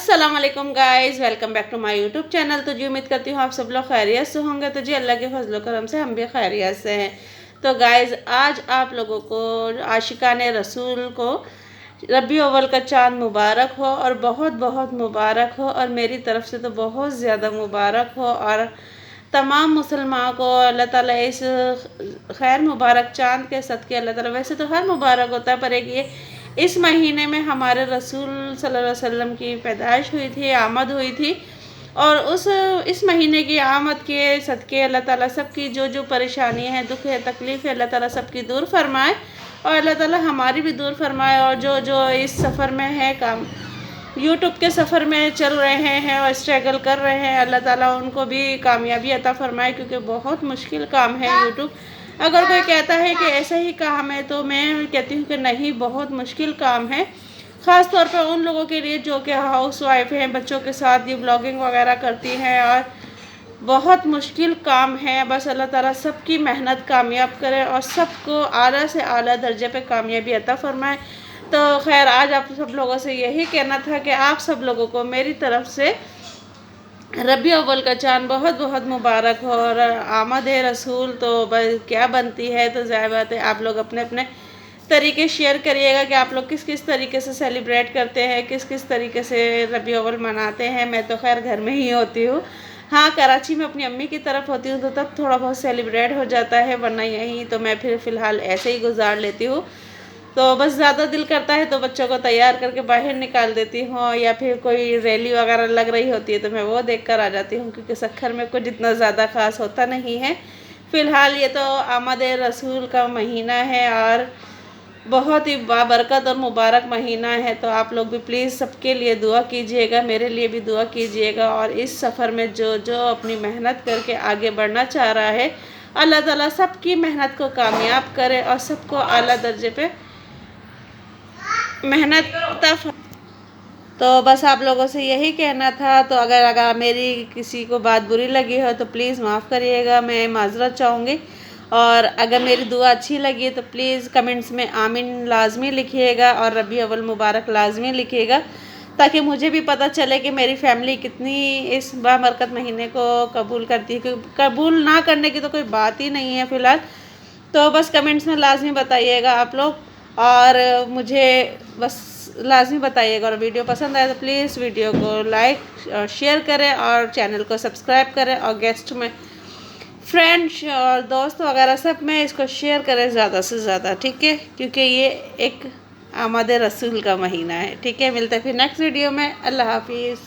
अस्सलाम वालेकुम guys, welcome back to my YouTube channel. तो जी उम्मीद करती हूँ आप सब लोग खैरियत से होंगे। तो जी अल्लाह के फजल करम से हम भी खैरियत से हैं। तो गाइस आज आप लोगों को आशिकाने रसूल को रबी अव्वल का चाँद मुबारक हो और बहुत बहुत मुबारक हो, और मेरी तरफ से तो बहुत ज़्यादा मुबारक हो। और तमाम मुसलमान को अल्लाह ताला इस खैर मुबारक चाँद के सदके अल्लाह ताला, वैसे तो हर मुबारक होता है पर एक ये इस महीने में हमारे रसूल सल्लल्लाहु अलैहि वसल्लम की पैदाइश हुई थी, आमद हुई थी। और इस महीने की आमद के सदके अल्लाह ताला सबकी जो जो परेशानियां हैं, दुख है, तकलीफ़ है, अल्लाह ताला सबकी दूर फरमाए और अल्लाह ताला हमारी भी दूर फरमाए। और जो जो इस सफ़र में है, काम यूट्यूब के सफ़र में चल रहे हैं और स्ट्रगल कर रहे हैं, अल्लाह ताला उनको भी कामयाबी अता फरमाए, क्योंकि बहुत मुश्किल काम है यूट्यूब। अगर कोई कहता है कि ऐसा ही काम है तो मैं कहती हूँ कि नहीं, बहुत मुश्किल काम है, ख़ास तौर पर उन लोगों के लिए जो कि हाउस वाइफ हैं, बच्चों के साथ ये ब्लॉगिंग वगैरह करती हैं। और बहुत मुश्किल काम है। बस अल्लाह ताला सबकी मेहनत कामयाब करे और सबको आला से आला दर्जे पे कामयाबी अता फरमाए। तो खैर आज आप सब लोगों से यही कहना था कि आप सब लोगों को मेरी तरफ से रबी अव्वल का चाँद बहुत बहुत मुबारक हो। और आमद रसूल तो क्या बनती है, तो ज़ाहिर बात है आप लोग अपने अपने तरीके शेयर करिएगा कि आप लोग किस किस तरीके से सेलिब्रेट करते हैं, किस किस तरीके से रबी अव्वल मनाते हैं। मैं तो खैर घर में ही होती हूँ, हाँ कराची में अपनी अम्मी की तरफ होती हूँ तो तब थोड़ा बहुत सेलिब्रेट हो जाता है, वरना यहीं तो मैं फिर फ़िलहाल ऐसे ही गुजार लेती हूँ। तो बस ज़्यादा दिल करता है तो बच्चों को तैयार करके बाहर निकाल देती हूँ, या फिर कोई रैली वगैरह लग रही होती है तो मैं वो देख कर आ जाती हूँ, क्योंकि सक्खर में कुछ इतना ज़्यादा ख़ास होता नहीं है। फ़िलहाल ये तो आमद रसूल का महीना है और बहुत ही बाबरकत और मुबारक महीना है। तो आप लोग भी प्लीज़ सबके लिए दुआ कीजिएगा, मेरे लिए भी दुआ कीजिएगा। और इस सफ़र में जो जो अपनी मेहनत करके आगे बढ़ना चाह रहा है, अल्लाह ताला सबकी मेहनत को कामयाब करे और सबको आला दर्जे पे मेहनत तो बस आप लोगों से यही कहना था। तो अगर मेरी किसी को बात बुरी लगी हो तो प्लीज़ माफ़ करिएगा, मैं माज़रत चाहूँगी। और अगर मेरी दुआ अच्छी लगी तो प्लीज़ कमेंट्स में आमीन लाजमी लिखिएगा और रबी अव्वल मुबारक लाजमी लिखिएगा, ताकि मुझे भी पता चले कि मेरी फैमिली कितनी इस बाबरकत महीने को कबूल करती है। क्योंकि कबूल ना करने की तो कोई बात ही नहीं है फ़िलहाल। तो बस कमेंट्स में लाजमी बताइएगा आप लोग, और मुझे बस लाजमी बताइएगा। और वीडियो पसंद आए तो प्लीज़ वीडियो को लाइक और शेयर करें और चैनल को सब्सक्राइब करें, और गेस्ट में फ्रेंड्स और दोस्त वगैरह सब में इसको शेयर करें ज़्यादा से ज़्यादा, ठीक है, क्योंकि ये एक आमद रसूल का महीना है। ठीक है, मिलते हैं फिर नेक्स्ट वीडियो में। अल्लाह हाफिज़।